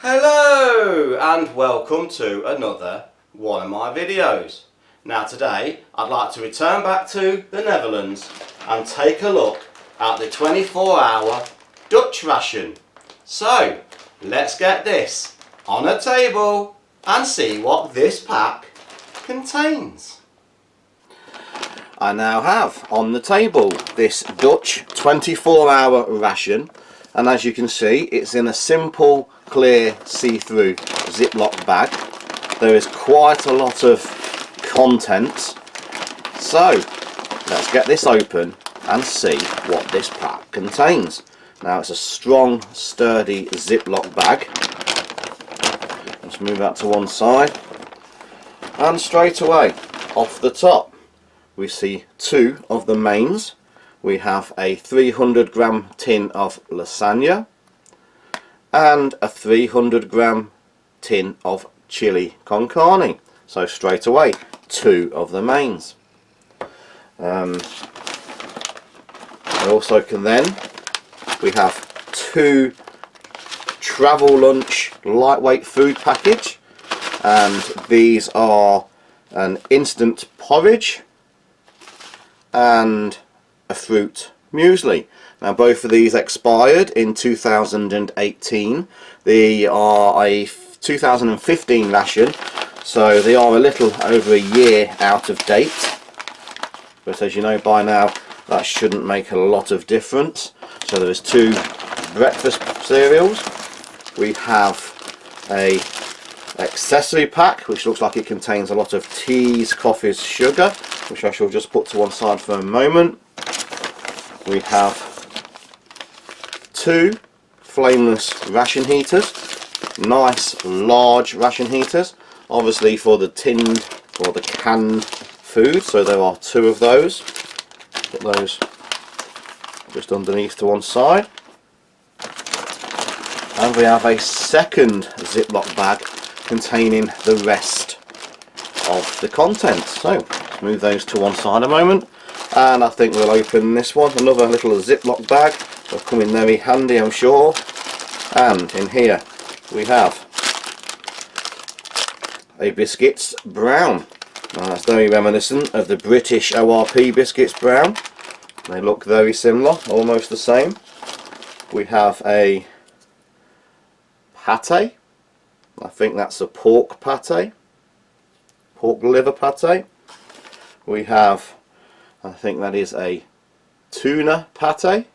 Hello and welcome to another one of my videos. Now today I'd like to return back to the Netherlands and take a look at the 24-hour Dutch ration. So let's get this on a table and see what this pack contains. I now have on the table this Dutch 24-hour ration, and as you can see it's in a simple clear see-through Ziploc bag. There is quite a lot of content, so let's get this open and see what this pack contains. Now it's a strong sturdy Ziploc bag. Let's move that to one side, and straight away off the top we see two of the mains. We have a 300 gram tin of lasagna and a 300 gram tin of chili con carne. So straight away two of the mains. We have two travel lunch lightweight food package, and these are an instant porridge and a fruit muesli. Now both of these expired in 2018. They are a 2015 ration, so they are a little over a year out of date, but as you know by now that shouldn't make a lot of difference. So there is two breakfast cereals. We have a accessory pack which looks like it contains a lot of teas, coffees, sugar, which I shall just put to one side for a moment. We have two flameless ration heaters, nice large ration heaters, obviously for the tinned or the canned food, so there are two of those. Put those just underneath to one side, and we have a second Ziploc bag containing the rest of the contents. So let's move those to one side a moment, and I think we'll open this one, another little Ziploc bag. They'll come in very handy, I'm sure. And in here we have a Biscuits Brown. Now that's very reminiscent of the British ORP Biscuits Brown. They look very similar, almost the same. We have a pate. I think that's a pork pate, pork liver pate. We have, I think that is a tuna pate.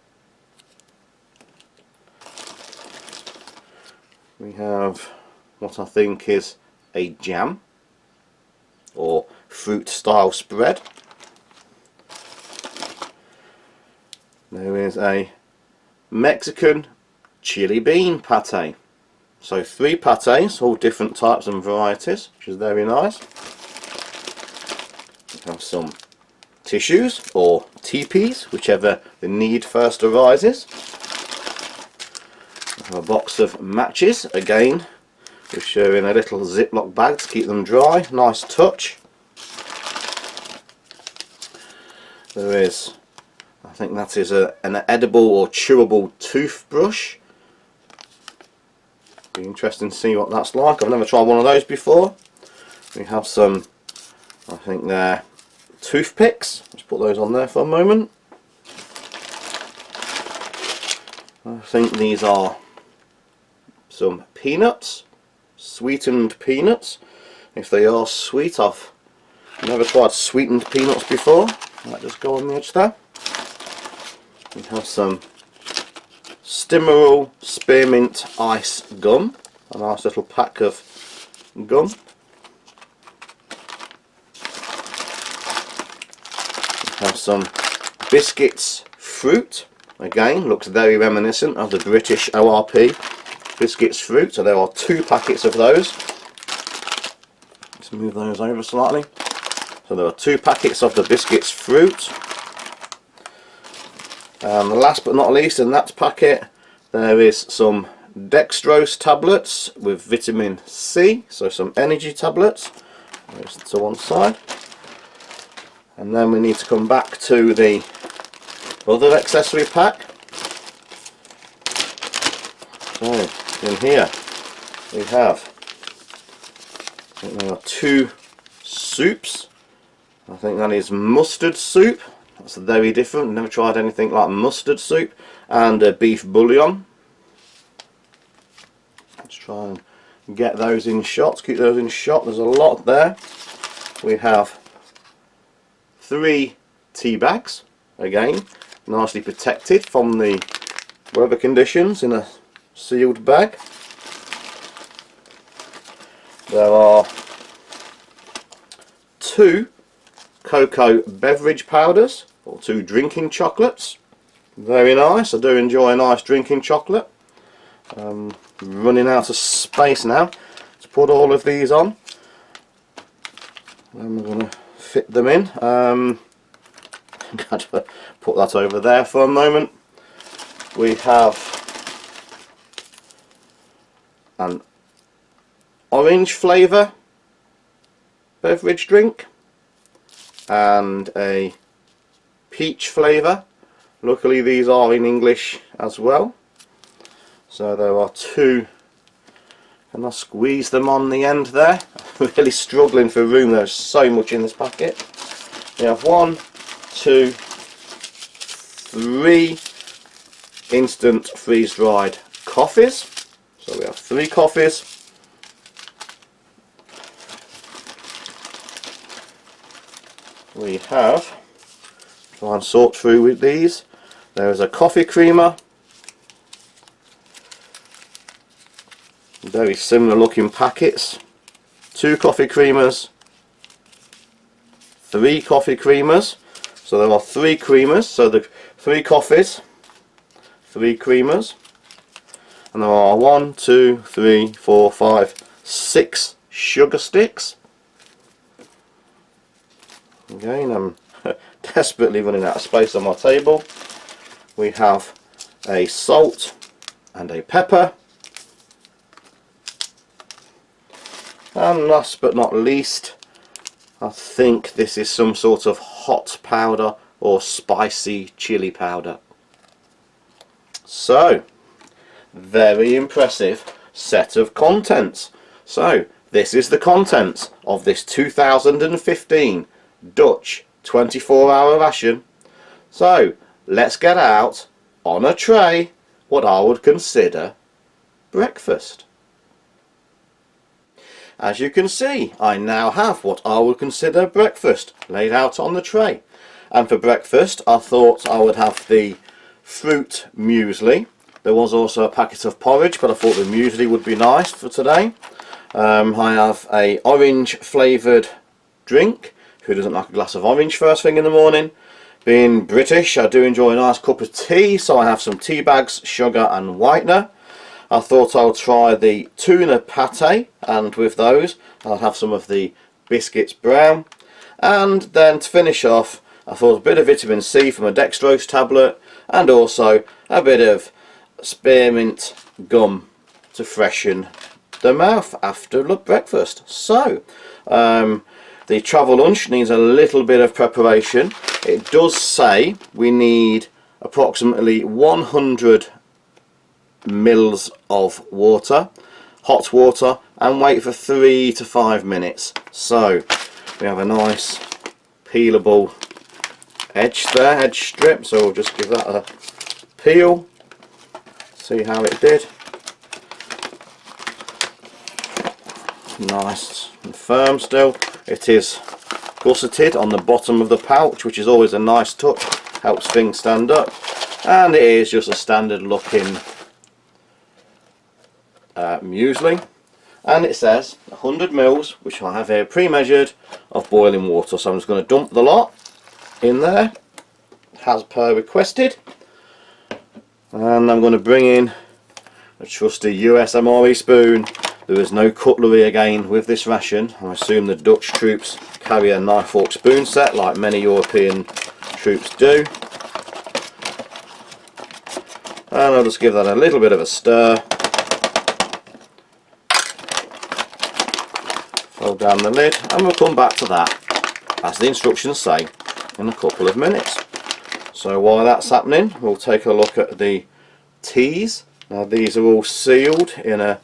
We have what I think is a jam or fruit style spread. There is a Mexican chili bean pate. So three pates, all different types and varieties, which is very nice. We have some tissues or teepees, whichever the need first arises. We have a box of matches, again, which are in a little Ziploc bag to keep them dry. Nice touch. There is, I think that is an edible or chewable toothbrush. Be interesting to see what that's like. I've never tried one of those before. We have some, I think they're toothpicks. Let's put those on there for a moment. I think these are some peanuts, sweetened peanuts. If they are sweet, I've never tried sweetened peanuts before. Might just go on the edge there. We have some Stimmerol Spearmint Ice Gum, a nice little pack of gum. We have some Biscuits Fruit, again looks very reminiscent of the British ORP Biscuits Fruit, so there are two packets of those. Let's move those over slightly. So there are two packets of the Biscuits Fruit. And last but not least in that packet there is some Dextrose Tablets with vitamin C, so some energy tablets. Those to one side. And then we need to come back to the other accessory pack. So in here we have, I think there are 2 soups. I think that is mustard soup. That's very different. Never tried anything like mustard soup. And a beef bouillon. Let's try and get those in shot. Keep those in shot. There's a lot there. We have 3 tea bags. Again, nicely protected from the weather conditions in a sealed bag. There are 2 Coco beverage powders, or 2 drinking chocolates. Very nice. I do enjoy a nice drinking chocolate. Running out of space now to put all of these on. And we're going to fit them in. Got to put that over there for a moment. We have an orange flavour beverage drink and a peach flavour. Luckily these are in English as well. So there are 2. Can I squeeze them on the end there? I'm really struggling for room. There's so much in this packet. We have 1, 2, 3 instant freeze-dried coffees. So we have 3 coffees. We have, try and sort through with these. There is a coffee creamer. Very similar looking packets. 2 coffee creamers. 3 coffee creamers. So there are 3 creamers. So the 3 coffees, 3 creamers. And there are 1, 2, 3, 4, 5, 6 sugar sticks. Again, I'm desperately running out of space on my table. We have a salt and a pepper. And last but not least, I think this is some sort of hot powder or spicy chili powder. So, very impressive set of contents. So, this is the contents of this 2015 Dutch 24-hour ration. So, let's get out on a tray what I would consider breakfast. As you can see, I now have what I would consider breakfast laid out on the tray. And for breakfast, I thought I would have the fruit muesli. There was also a packet of porridge, but I thought the muesli would be nice for today. I have a orange flavoured drink. Who doesn't like a glass of orange first thing in the morning? Being British, I do enjoy a nice cup of tea, so I have some tea bags, sugar and whitener. I thought I would try the tuna pate, and with those I'll have some of the Biscuits Brown. And then to finish off, I thought a bit of vitamin C from a Dextrose Tablet, and also a bit of spearmint gum to freshen the mouth after breakfast. So, the travel lunch needs a little bit of preparation. It does say we need approximately 100 mils of water, hot water, and wait for 3 to 5 minutes. So we have a nice peelable edge there, edge strip, so we'll just give that a peel, see how it did. Nice and firm still. It is gusseted on the bottom of the pouch, which is always a nice touch, helps things stand up. And it is just a standard looking muesli, and it says 100 mils, which I have here pre-measured, of boiling water. So I'm just going to dump the lot in there as per requested, and I'm going to bring in a trusty USMRE spoon. There is no cutlery again with this ration. I assume the Dutch troops carry a knife, fork, spoon set like many European troops do. And I'll just give that a little bit of a stir. Fold down the lid, and we'll come back to that, as the instructions say, in a couple of minutes. So while that's happening, we'll take a look at the teas. Now these are all sealed in a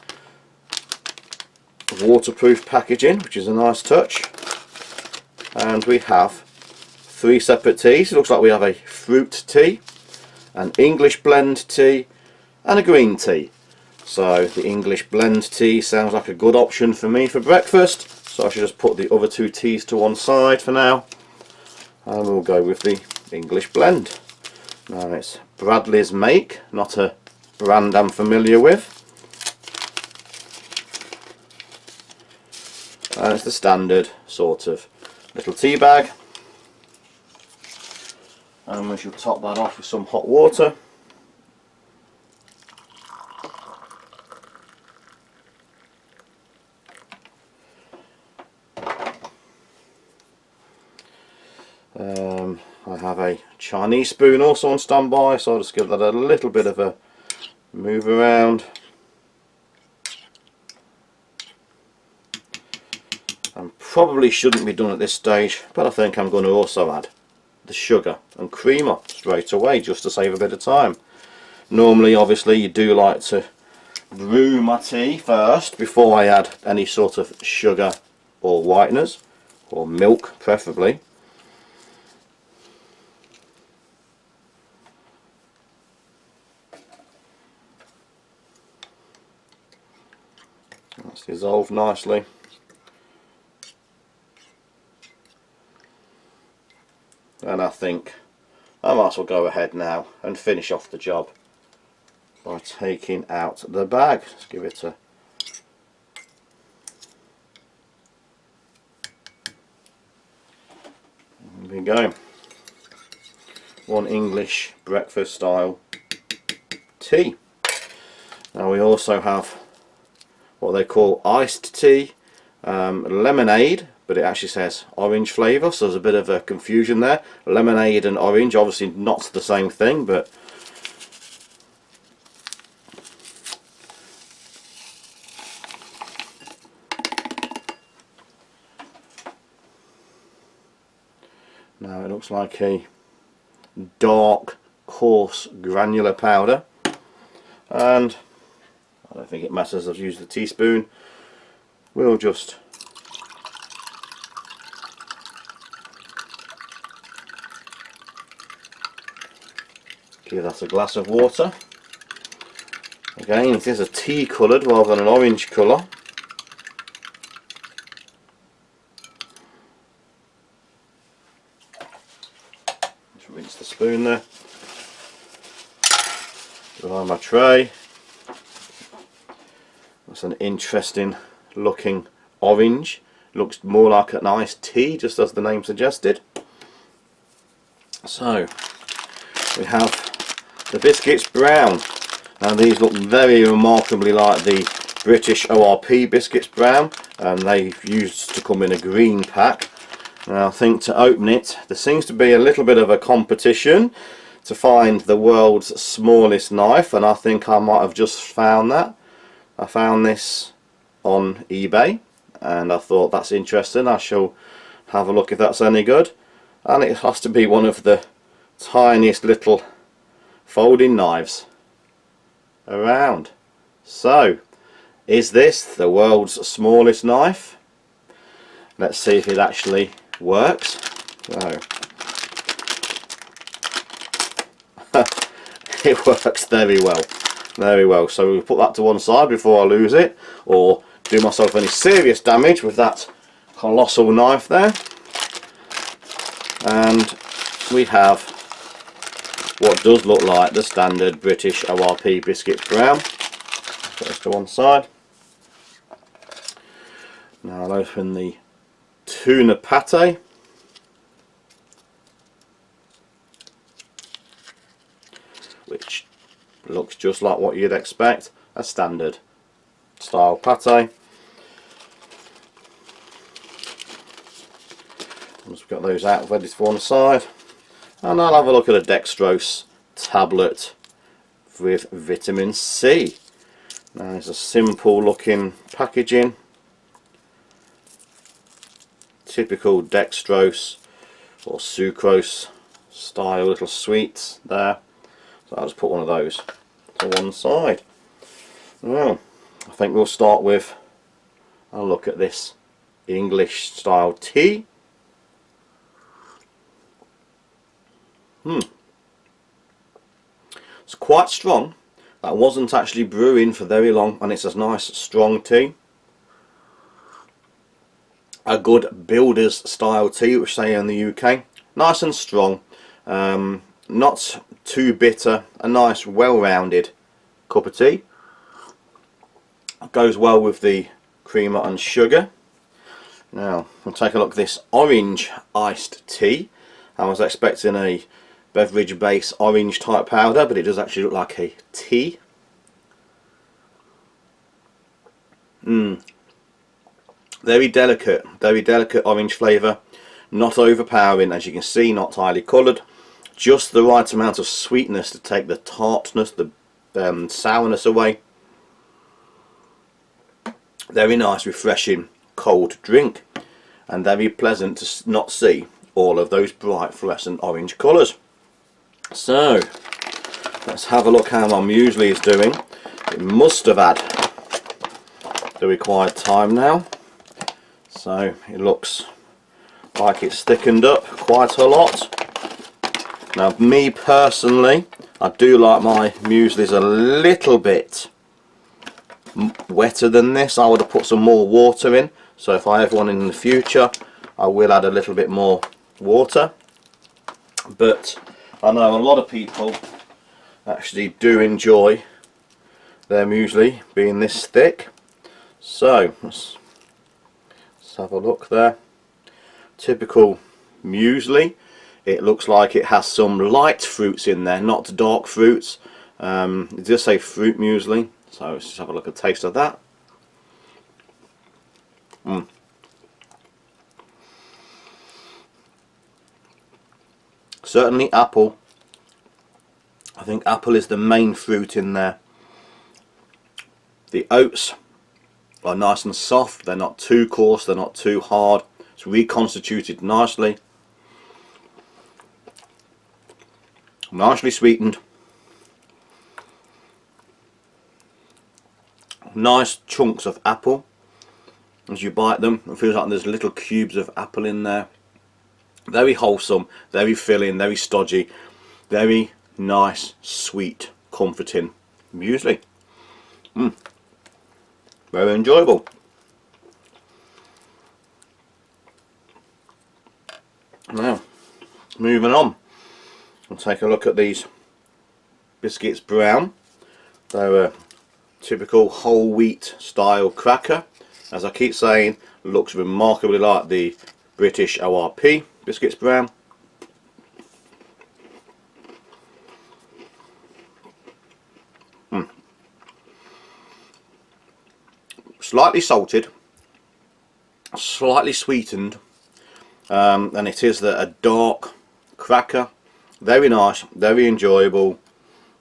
waterproof packaging, which is a nice touch. And we have 3 separate teas. It looks like we have a fruit tea, an English blend tea, and a green tea. So the English blend tea sounds like a good option for me for breakfast, so I should just put the other 2 teas to one side for now, and we'll go with the English blend. Now it's Bradley's make, not a brand I'm familiar with, and it's the standard sort of little tea bag, and we shall top that off with some hot water. I have a Chinese spoon also on standby, so I'll just give that a little bit of a move around. And probably shouldn't be done at this stage, but I think I'm going to also add the sugar and creamer straight away just to save a bit of time. Normally, obviously, you do like to brew my tea first before I add any sort of sugar or whiteners, or milk preferably. That's dissolved nicely. And I think I might as well go ahead now and finish off the job by taking out the bag. Let's give it a there we go. One English breakfast style tea. Now we also have what they call iced tea, lemonade, but it actually says orange flavour, so there's a bit of a confusion there. Lemonade and orange, obviously not the same thing, but now it looks like a dark, coarse, granular powder, and I don't think it matters, I've used the teaspoon. We'll just give that a glass of water. Again, it is a tea coloured rather than an orange colour. Just rinse the spoon there. Behind my tray. That's an interesting looking orange. Looks more like an iced tea, just as the name suggested. So we have the Biscuits Brown. Now these look very remarkably like the British ORP Biscuits Brown, and they used to come in a green pack. Now I think to open it, there seems to be a little bit of a competition to find the world's smallest knife, and I think I might have just found that. I found this on eBay and I thought that's interesting. I shall have a look if that's any good, and it has to be one of the tiniest little folding knives around. So is this the world's smallest knife? Let's see if it actually works. So it works very well. Very well, so we'll put that to one side before I lose it or do myself any serious damage with that colossal knife there. And we have what does look like the standard British ORP Biscuits Brown. Put this to one side. Now I'll open the tuna pate. Which looks just like what you'd expect, a standard style pate. Once we've got those out ready for one side, and I'll have a look at a Dextrose tablet with vitamin C. Now it's a simple looking packaging, typical dextrose or sucrose style little sweets there. So I'll just put one of those to one side. Well, I think we'll start with I'll look at this English style tea. It's quite strong. That wasn't actually brewing for very long, and it's a nice strong tea. A good builder's style tea, which say in the UK. Nice and strong, not too bitter, a nice well-rounded cup of tea. Goes well with the creamer and sugar. Now we'll take a look at this orange iced tea. I was expecting a beverage base orange type powder, but it does actually look like a tea. Very delicate orange flavour, not overpowering, as you can see, not highly coloured, just the right amount of sweetness to take the tartness, the sourness away. Very nice, refreshing cold drink, and very pleasant to not see all of those bright fluorescent orange colours. So let's have a look how my muesli is doing. It must have had the required time now, so it looks like it's thickened up quite a lot. Now me personally, I do like my mueslis a little bit wetter than this. I would have put some more water in, so if I have one in the future I will add a little bit more water, but I know a lot of people actually do enjoy their muesli being this thick. So let's have a look there. Typical muesli. It looks like it has some light fruits in there, not dark fruits. It does say fruit muesli, so let's just have a look at a taste of that. Certainly apple. I think apple is the main fruit in there. The oats are nice and soft, they're not too coarse, they're not too hard. It's reconstituted nicely. Nicely sweetened. Nice chunks of apple. As you bite them, it feels like there's little cubes of apple in there. Very wholesome, very filling, very stodgy, very nice, sweet, comforting muesli. Very enjoyable. Now, moving on, we'll take a look at these Biscuits Brown. They're a typical whole wheat style cracker. As I keep saying, looks remarkably like the British ORP Biscuits Brown. Slightly salted, slightly sweetened, and it is a dark cracker. Very nice, very enjoyable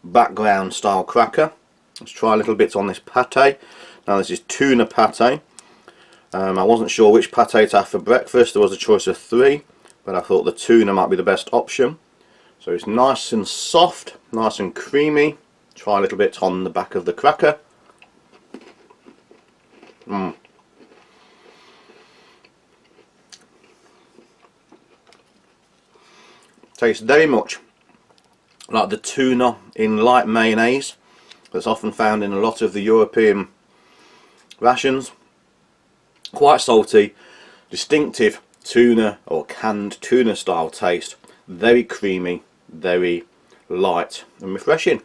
background style cracker. Let's try a little bit on this pate. Now this is tuna pate. I wasn't sure which pate to have for breakfast. There was a choice of 3, but I thought the tuna might be the best option. So it's nice and soft, nice and creamy. Try a little bit on the back of the cracker. Tastes very much like the tuna in light mayonnaise that's often found in a lot of the European rations. Quite salty, distinctive tuna or canned tuna style taste. Very creamy, very light and refreshing.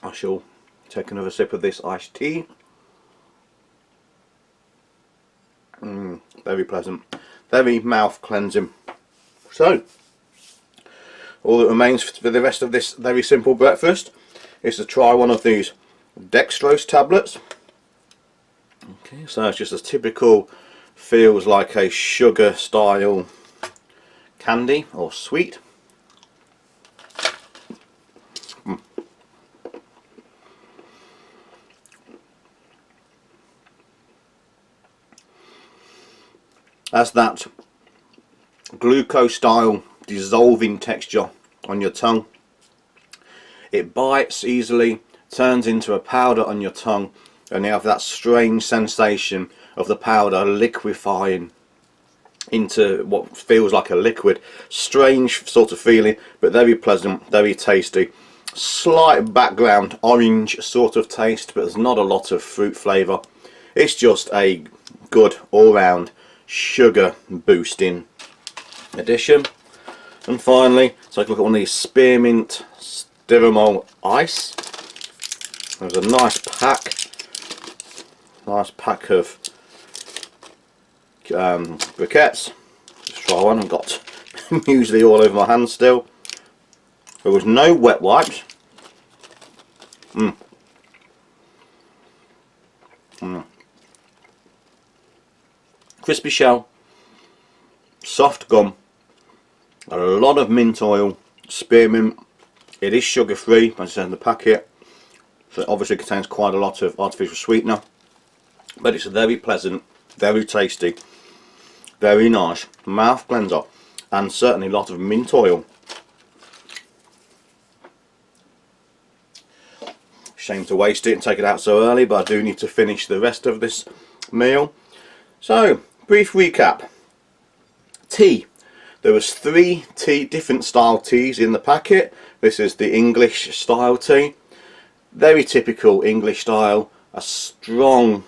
I shall take another sip of this iced tea. Very pleasant, very mouth cleansing. So, all that remains for the rest of this very simple breakfast is to try one of these Dextrose Tablets. Okay, so it's just a typical, feels like a sugar style candy or sweet. As that glucose style dissolving texture on your tongue. It bites easily, turns into a powder on your tongue, and you have that strange sensation of the powder liquefying into what feels like a liquid. Strange sort of feeling, but very pleasant, very tasty. Slight background orange sort of taste, but there's not a lot of fruit flavour. It's just a good all-round sugar boosting addition. And finally, take a look at one of these spearmint Styramol ice. There's a nice pack of briquettes. Let's try one. I've got muesli all over my hands still. There was no wet wipes. Crispy shell, soft gum, a lot of mint oil, spearmint. It is sugar free, as I said in the packet, so it obviously contains quite a lot of artificial sweetener, but it's very pleasant, very tasty, very nice mouth cleanser, and certainly a lot of mint oil. Shame to waste it and take it out so early, but I do need to finish the rest of this meal. So, brief recap. Tea. There was 3 different style teas in the packet. This is the English style tea. Very typical English style. A strong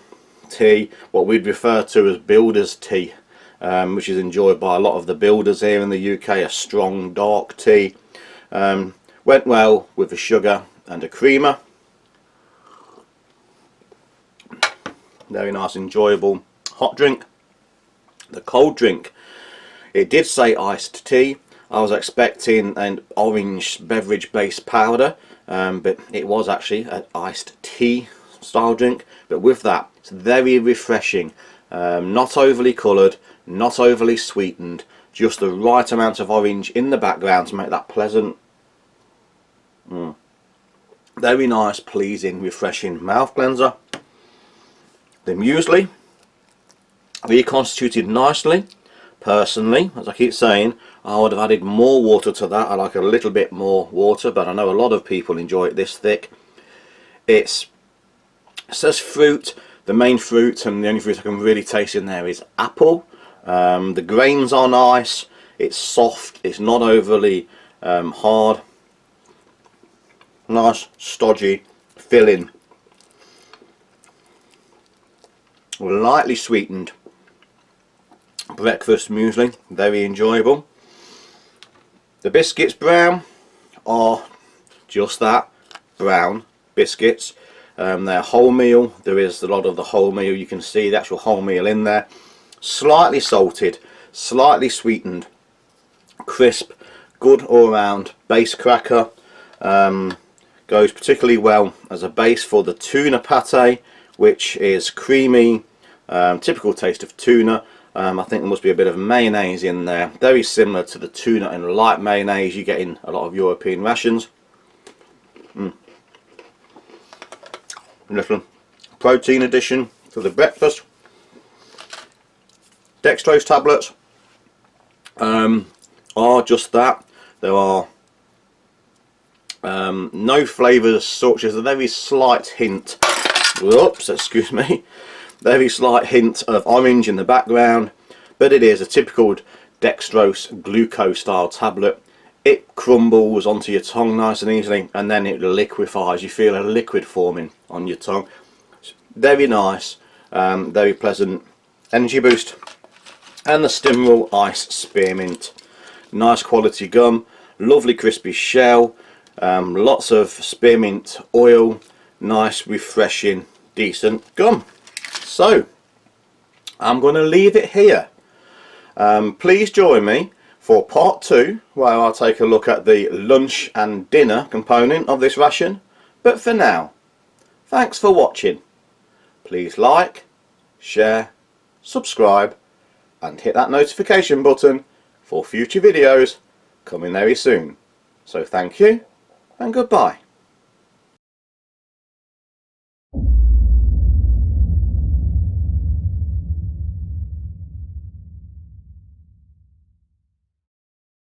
tea, what we'd refer to as builder's tea, which is enjoyed by a lot of the builders here in the UK. A strong dark tea. Went well with a sugar and a creamer. Very nice, enjoyable hot drink. The cold drink, it did say iced tea. I was expecting an orange beverage based powder, but it was actually an iced tea style drink. But with that, it's very refreshing, not overly coloured, not overly sweetened, just the right amount of orange in the background to make that pleasant, very nice, pleasing, refreshing mouth cleanser. The muesli, reconstituted nicely. Personally, as I keep saying, I would have added more water to that. I like a little bit more water, but I know a lot of people enjoy it this thick. It says fruit. The main fruit, and the only fruit I can really taste in there, is apple. The grains are nice. It's soft. It's not overly hard. Nice, stodgy, filling. Lightly sweetened breakfast muesli, very enjoyable. The Biscuits Brown are just that, brown biscuits. They're wholemeal. There is a lot of the wholemeal. You can see the actual wholemeal in there. Slightly salted, slightly sweetened, crisp, good all-round base cracker. Goes particularly well as a base for the tuna pate, which is creamy, typical taste of tuna. I think there must be a bit of mayonnaise in there, very similar to the tuna and light mayonnaise you get in a lot of European rations. Little protein addition to the breakfast. Dextrose tablets are just that. There are no flavours such as a very slight hint, whoops, excuse me, very slight hint of orange in the background, but it is a typical dextrose glucose style tablet. It crumbles onto your tongue nice and easily, and then it liquefies. You feel a liquid forming on your tongue. It's very nice, very pleasant energy boost. And the Styramol Ice Spearmint, nice quality gum, lovely crispy shell, lots of spearmint oil, nice refreshing decent gum. So I'm going to leave it here. Please join me for part 2, where I'll take a look at the lunch and dinner component of this ration. But for now, thanks for watching. Please like, share, subscribe and hit that notification button for future videos coming very soon. So thank you and goodbye.